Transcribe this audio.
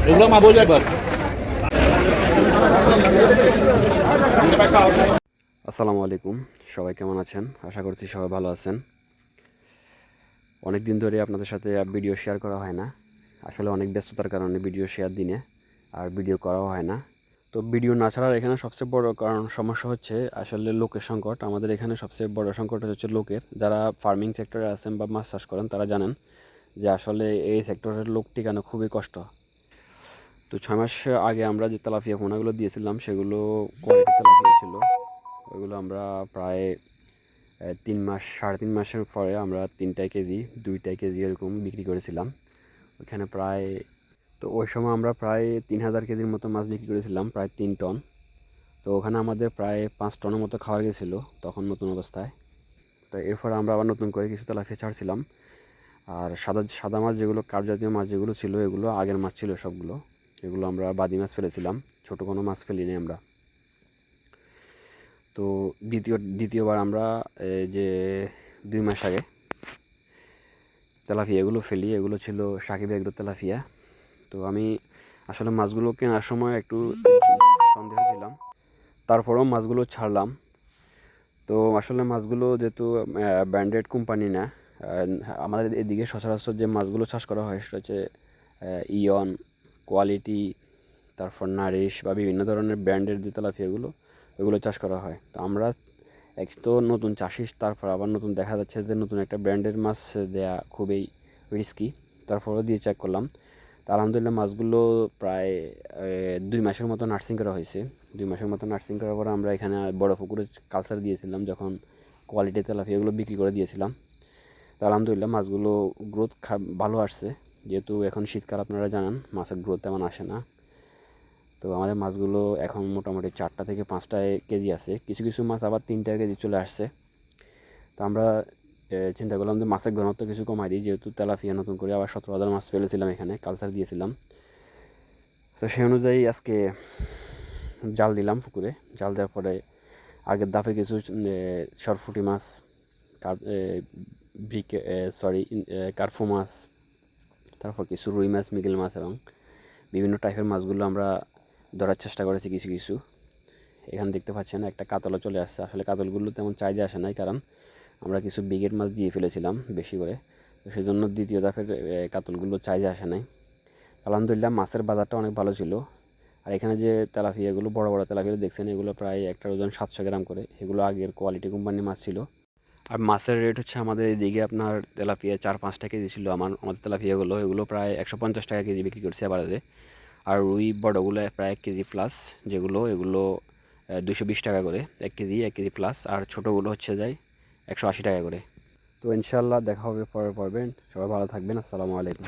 এগুলো মা বলবে একবার। আসসালামু আলাইকুম, সবাই কেমন আছেন? আশা করছি সবাই ভালো আছেন। অনেক দিন ধরে আপনাদের সাথে ভিডিও শেয়ার করা হয় না। আসলে অনেক ব্যস্ততার কারণে ভিডিও শেয়ার দিনে আর ভিডিও করাও হয় না। তো ভিডিও না ছাড়ার এখানে সবচেয়ে বড় কারণ সমস্যা হচ্ছে আসলে লোকের সংকট। আমাদের এখানে সবচেয়ে বড় সংকট হচ্ছে লোকের। যারা ফার্মিং সেক্টরে আছেন বা মাছ চাষ করেন তারা জানেন যে আসলে এই সেক্টরের লোক টিকানো খুবই কষ্ট। তো 6 মাস আগে আমরা যে তেলাপিয়া পোনাগুলো দিয়েছিলাম সেগুলো কোয়ালিটি তেলাপিয়া ছিল। ওইগুলো আমরা প্রায় 3 মাস 3.5 মাসের পরে আমরা 3টা কেজি 2টা কেজি এরকম বিক্রি করেছিলাম ওইখানে প্রায়। তো ওই সময় আমরা প্রায় 3000 কেজির মতো মাছ বিক্রি করেছিলাম, প্রায় 3 টন। তো ওখানে আমাদের প্রায় 5 টনের মতো খাওয়া গেছিলো তখন নতুন অবস্থায়। তো এরপর আমরা আবার নতুন করে কিছু তেলাপিয়া ছাড়ছিলাম। আর সাদা সাদা মাছ যেগুলো কার্প জাতীয় মাছ যেগুলো ছিল এগুলো আগের মাছ ছিল সবগুলো। এগুলো আমরা বাদি মাছ ফেলেছিলাম, ছোটো কোনো মাছ ফেলিনি আমরা। তো দ্বিতীয়বার আমরা যে 2 মাস আগে তেলাপিয়া এগুলো ফেলি, এগুলো ছিল সাকিব এগ্রো তেলাপিয়া। তো আমি আসলে মাছগুলো কেনার সময় একটু সন্দেহ ছিলাম, তারপরেও মাছগুলো ছাড়লাম। তো আসলে মাছগুলো যেহেতু ব্র্যান্ডেড কোম্পানি না, আমাদের এদিকে সচরাচর যে মাছগুলো চাষ করা হয় সেটা হচ্ছে ইয়ন, কোয়ালিটি, তারপর নারিশ বা বিভিন্ন ধরনের ব্র্যান্ডের যে তেলাপিয়াগুলো ওগুলো চাষ করা হয়। তো আমরা এক তো নতুন চাষি, তারপর আবার নতুন দেখা যাচ্ছে যে নতুন একটা ব্র্যান্ডের মাছ দেয়া খুবই রিস্কি। তারপরেও দিয়ে চেক করলাম। তো আলহামদুলিল্লাহ মাছগুলো প্রায় 2 মাসের মতো নার্সিং করা হয়েছে। 2 মাসের মতো নার্সিং করার পর আমরা এখানে বড় পুকুরে কালচার দিয়েছিলাম, যখন কোয়ালিটি তেলাপিয়াগুলো বিক্রি করে দিয়েছিলাম। তো আলহামদুলিল্লাহ মাছগুলো গ্রোথ ভালো আসছে। যেহেতু এখন শীতকাল আপনারা জানেন মাছের গ্রোথ তেমন আসে না। তো আমাদের মাছগুলো এখন মোটামুটি 4টা থেকে 5টা কেজি আছে, কিছু কিছু মাছ আবার 3টা কেজি চলে আসছে। তো আমরা চিন্তা করলাম যে মাছের ঘনত্ব কিছু কমাই দিই, যেহেতু তেলাপিয়া নতুন করে আবার 17,000 মাছ ফেলেছিলাম এখানে, কালচার দিয়েছিলাম। তো সেই অনুযায়ী আজকে জাল দিলাম পুকুরে। জাল দেওয়ার পরে আগের দাফে কিছু সরফুটি মাছ, কার্ফু মাছ, তারপর কিছু রুই মাছ, মৃগেল মাছ এবং বিভিন্ন টাইপের মাছগুলো আমরা ধরার চেষ্টা করেছি কিছু কিছু। এখানে দেখতে পাচ্ছেন একটা কাতলও চলে আসছে। আসলে কাতলগুলো তেমন চাহিদা আসে নাই, কারণ আমরা কিছু বিগেট মাছ দিয়ে ফেলেছিলাম বেশি করে। তো সেই জন্য দ্বিতীয় দাফের কাতলগুলো চাহিদা আসে নাই। আলহামদুলিল্লাহ মাছের বাজারটা অনেক ভালো ছিল। আর এখানে যে তেলাপিয়াগুলো বড় বড় তেলাপিয়া দেখছেন এগুলো প্রায় একটা ওজন 700 গ্রাম করে। এগুলো আগের কোয়ালিটি কোম্পানির মাছ ছিল। আর মাছের রেট হচ্ছে আমাদের এদিকে আপনার তেলাপিয়া 4-5টা কেজি ছিল। আমাদের তেলাপিয়াগুলো এগুলো প্রায় 150 টাকা কেজি বিক্রি করছে আবারে। আর রুই বড়গুলো প্রায় 1 কেজি প্লাস, যেগুলো এগুলো 220 টাকা করে 1 কেজি প্লাস। আর ছোটোগুলো হচ্ছে যায় 180 টাকা করে। তো ইনশাল্লাহ দেখা হবে পরের পর্বে। সবাই ভালো থাকবেন। আসসালামু আলাইকুম।